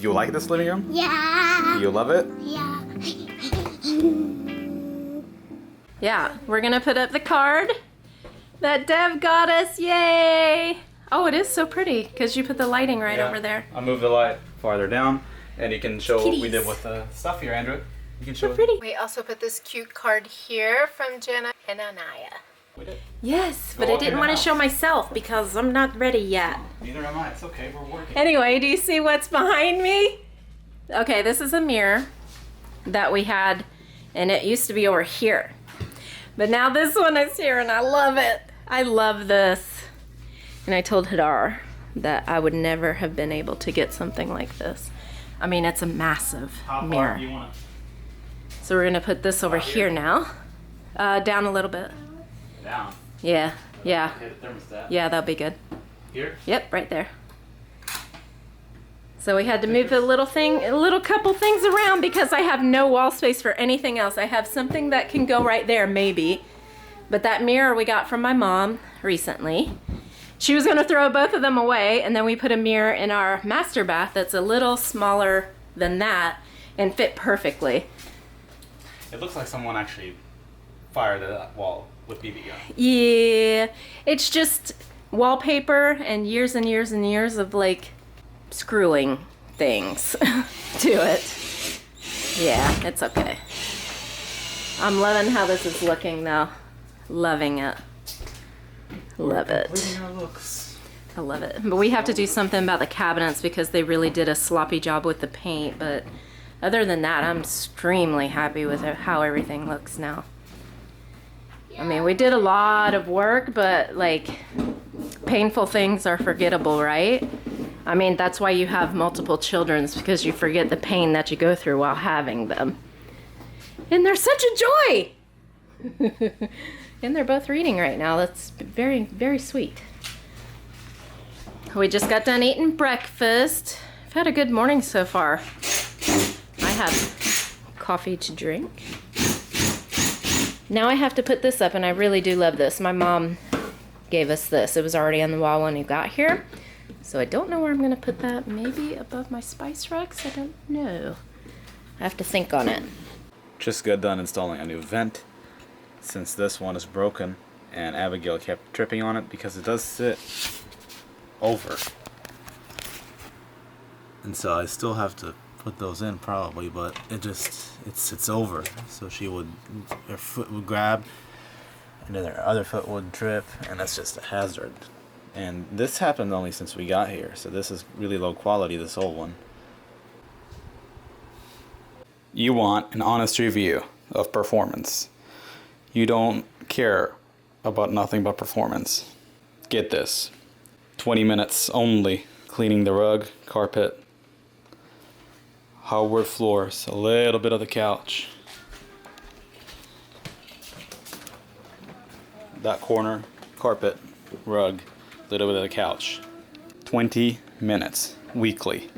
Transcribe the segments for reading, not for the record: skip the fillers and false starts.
You like this living room? Yeah. You love it? Yeah. Yeah, we're gonna put up the card that Dev got us. Yay! Oh, it is so pretty because you put the lighting right over there. I'll move the light farther down and you can show what we Kitties. did with the stuff here, Andrew. You can show So it. pretty. We also put this cute card here from Jenna and Anaya. We did. Yes, Go but I walk in didn't the want to house. show myself because I'm not ready yet. Neither am I. It's okay. We're working. Anyway, do you see what's behind me? Okay, this is a mirror that we had, and it used to be over here. But now this one is here, and I love it. I love this. And I told Hadar that I would never have been able to get something like this. I mean, it's a massive How far mirror. do you want So we're gonna put this over here now. Down a little bit. it? Down. Yeah, yeah, Okay, the thermostat. yeah, that'll be good. Here? Yep, right there. So we had to move a little couple things around because I have no wall space for anything else. I have something that can go right there, maybe. But that mirror we got from my mom recently. She was gonna throw both of them away, and then we put a mirror in our master bath that's a little smaller than that and fit perfectly. It looks like someone actually fired that wall with BB gun. Yeah, it's just wallpaper and years of like screwing things to it. Yeah, it's okay. I'm loving how this is looking though. Loving it. Love it. Completing our looks. I love it. But we have to do something about the cabinets because they really did a sloppy job with the paint. But other than that, I'm extremely happy with how everything looks now. I mean, we did a lot of work, but like painful things are forgettable, right? I mean, that's why you have multiple children, because you forget the pain that you go through while having them. And they're such a joy! And they're both reading right now. That's very, very sweet. We just got done eating breakfast. I've had a good morning so far. I have coffee to drink. Now I have to put this up, and I really do love this. My mom gave us this. It was already on the wall when we got here. So I don't know where I'm gonna put that. Maybe above my spice racks? I don't know. I have to think on it. Just got done installing a new vent since this one is broken and Abigail kept tripping on it because it does sit over. And so I still have to put those in probably, but it sits over. So her foot would grab and then her other foot would trip, and that's just a hazard. And this happened only since we got here, so this is really low quality, this old one. You want an honest review of performance. You don't care about nothing but performance. Get this. 20 minutes only cleaning the rug, carpet, hardwood floors, a little bit of the couch. That corner, carpet, rug, little bit of the couch. 20 minutes weekly.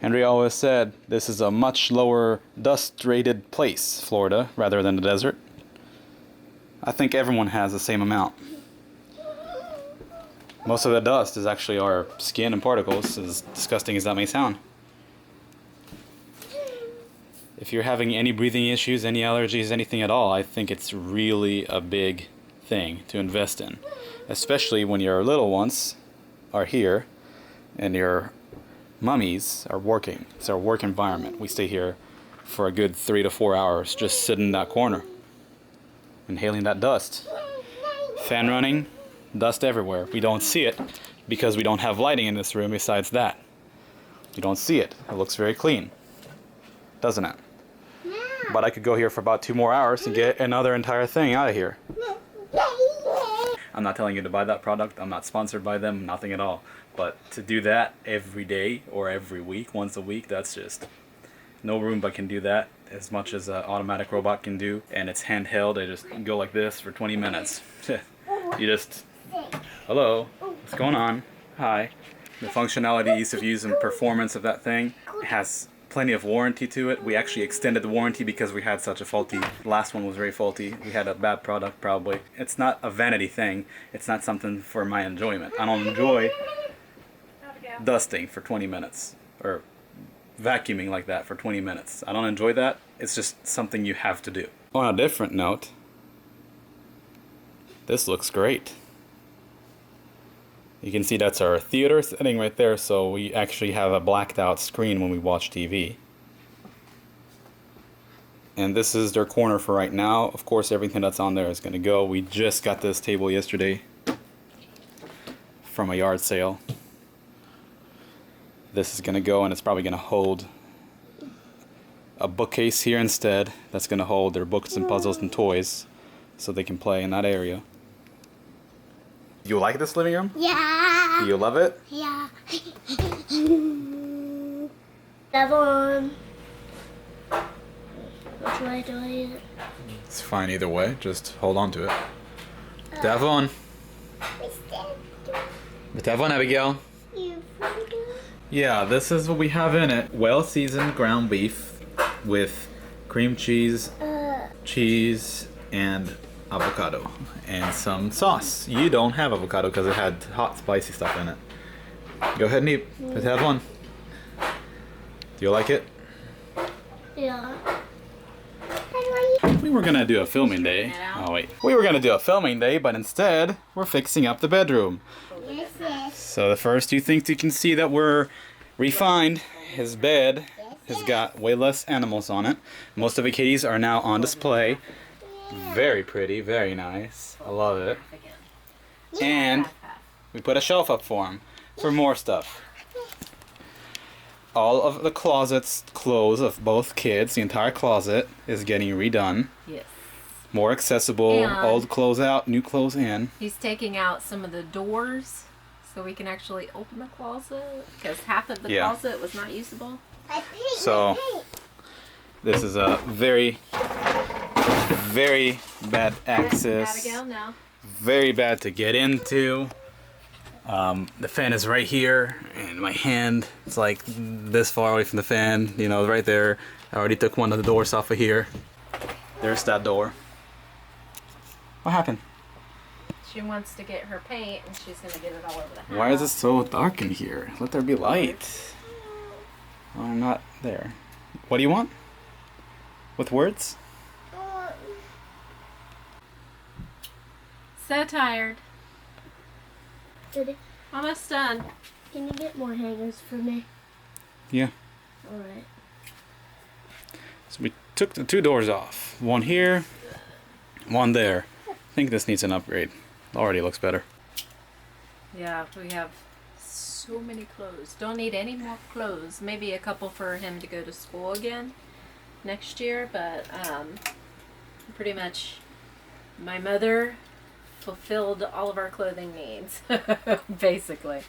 Andrea always said this is a much lower dust rated place, Florida, rather than the desert. I think everyone has the same amount. Most of the dust is actually our skin and particles, as disgusting as that may sound. If you're having any breathing issues, any allergies, anything at all, I think it's really a big thing to invest in. Especially when your little ones are here and your mummies are working. It's our work environment. We stay here for a good 3 to 4 hours, just sitting in that corner, inhaling that dust. Fan running, dust everywhere. We don't see it because we don't have lighting in this room besides that. You don't see it. It looks very clean, doesn't it? But I could go here for about 2 more hours and get another entire thing out of here. I'm not telling you to buy that product. I'm not sponsored by them, nothing at all. But to do that every day or every week, once a week, that's just... No Roomba can do that as much as an automatic robot can do. And it's handheld. I just go like this for 20 minutes. You just... Hello, what's going on? Hi. The functionality, ease of use, and performance of that thing has plenty of warranty to it. We actually extended the warranty because we had such a faulty... The last one was very faulty. We had a bad product, probably. It's not a vanity thing. It's not something for my enjoyment. I don't enjoy dusting for 20 minutes. Or vacuuming like that for 20 minutes. I don't enjoy that. It's just something you have to do. On a different note, this looks great. You can see that's our theater setting right there, so we actually have a blacked out screen when we watch TV. And this is their corner for right now. Of course, everything that's on there is going to go. We just got this table yesterday from a yard sale. This is going to go, and it's probably going to hold a bookcase here instead. That's going to hold their books and puzzles and toys so they can play in that area. You like this living room? Yeah. Do you love it? Yeah. That one. Which way do I use it? It's fine either way. Just hold on to it. Davon. Davon, Abigail. Yeah, this is what we have in it. Well-seasoned ground beef with cream cheese, cheese, and avocado. And some sauce. You don't have avocado because it had hot, spicy stuff in it. Go ahead and eat. Let's have one. Do you like it? Yeah. We were gonna do a filming day. Oh wait. We were gonna do a filming day, but instead, we're fixing up the bedroom. So the first two things you can see that were refined, his bed has got way less animals on it. Most of the kitties are now on display. Very pretty, very nice. I love it. And we put a shelf up for him for more stuff. All of the closets clothes of both kids, the entire closet is getting redone. Yes. More accessible, And old clothes out, new clothes in. He's taking out some of the doors so we can actually open the closet because half of the closet was not usable. So this is a very, very bad access. Abigail, no. Very bad to get into. The fan is right here, and my hand is like this far away from the fan. You know, right there. I already took one of the doors off of here. There's that door. What happened? She wants to get her paint, and she's going to get it all over the house. Why is it so dark in here? Let there be light. Oh, I'm not there. What do you want? With words? So tired. Did Almost done. Can you get more hangers for me? Yeah. Alright. So we took the two doors off. One here, one there. I think this needs an upgrade. Already looks better. Yeah, we have so many clothes. Don't need any more clothes. Maybe a couple for him to go to school again next year, but pretty much my mother fulfilled all of our clothing needs, basically.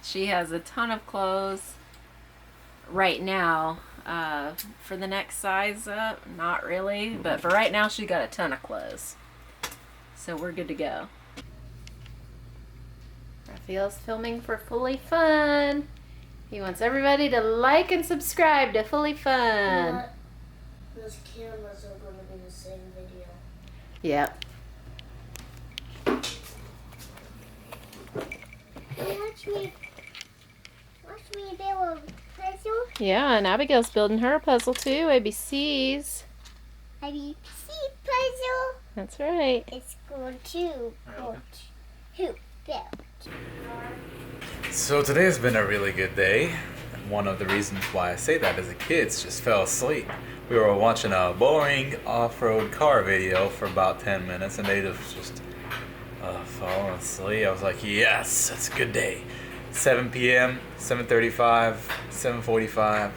She has a ton of clothes right now. For the next size up, not really, but for right now, she got a ton of clothes. So we're good to go. Rafael's filming for FoolyFun. He wants everybody to like and subscribe to FoolyFun. Those cameras are going to be the same video. Yep. Watch me build a puzzle. Yeah, and Abigail's building her a puzzle too, ABCs. ABC puzzle. That's right. It's going to who built. So today has been a really good day. One of the reasons why I say that is the kids just fell asleep. We were watching a boring off-road car video for about 10 minutes and they just falling asleep. I was like, yes, it's a good day. 7 p.m., 7:35, 7:45,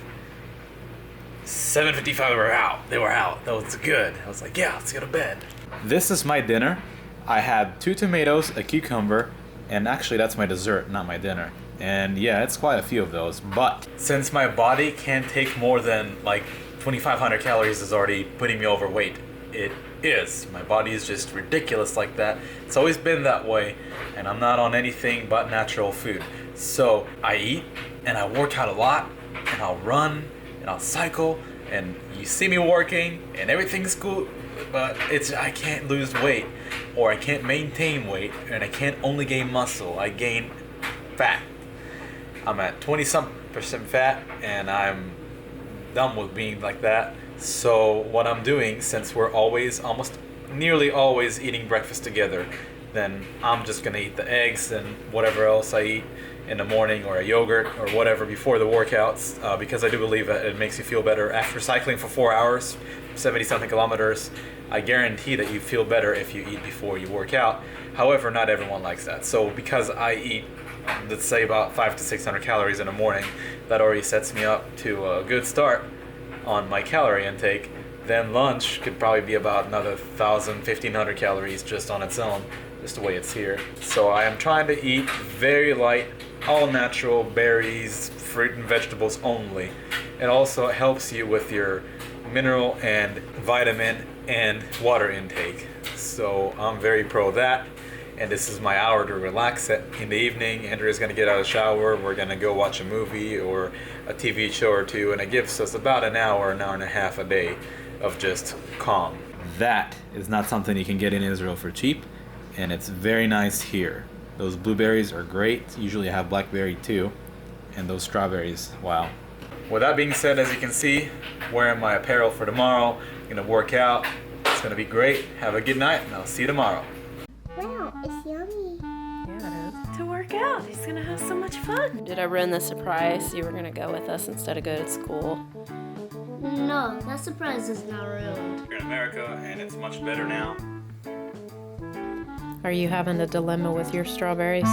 7:55 they were out. They were out. That was good. I was like, yeah, let's go to bed. This is my dinner. I had 2 tomatoes, a cucumber, and actually that's my dessert, not my dinner. And yeah, it's quite a few of those. But since my body can't take more than like 2,500 calories is already putting me overweight. It is. My body is just ridiculous like that. It's always been that way, and I'm not on anything but natural food. So I eat, and I work out a lot, and I'll run, and I'll cycle, and you see me working, and everything's cool, but I can't lose weight, or I can't maintain weight, and I can't only gain muscle. I gain fat. I'm at 20-some% fat, and I'm done with being like that. So what I'm doing, since we're nearly always eating breakfast together, then I'm just gonna eat the eggs and whatever else I eat in the morning, or a yogurt or whatever before the workouts, because I do believe that it makes you feel better after cycling for 4 hours, 70 something kilometers. I guarantee that you feel better if you eat before you work out. However, not everyone likes that. So because I eat, let's say, about 500 to 600 calories in the morning, that already sets me up to a good start on my calorie intake. Then lunch could probably be about another 1,000, 1,500 calories just on its own, just the way it's here. So I am trying to eat very light, all natural, berries, fruit and vegetables only. It also helps you with your mineral and vitamin and water intake. So I'm very pro that. And this is my hour to relax in the evening. Andrea's gonna get out of the shower. We're gonna go watch a movie or a TV show or two, and it gives us about an hour and a half a day of just calm. That is not something you can get in Israel for cheap, and it's very nice here. Those blueberries are great. Usually I have blackberry too, and those strawberries, wow. With that being said, as you can see, wearing my apparel for tomorrow. I'm gonna work out. It's gonna be great. Have a good night, and I'll see you tomorrow. Wow, it's yummy. Yeah, it is. To work out. He's gonna have so much fun. Did I ruin the surprise? You were gonna go with us instead of go to school. No, that surprise is not ruined. We're in America, and it's much better now. Are you having a dilemma with your strawberries?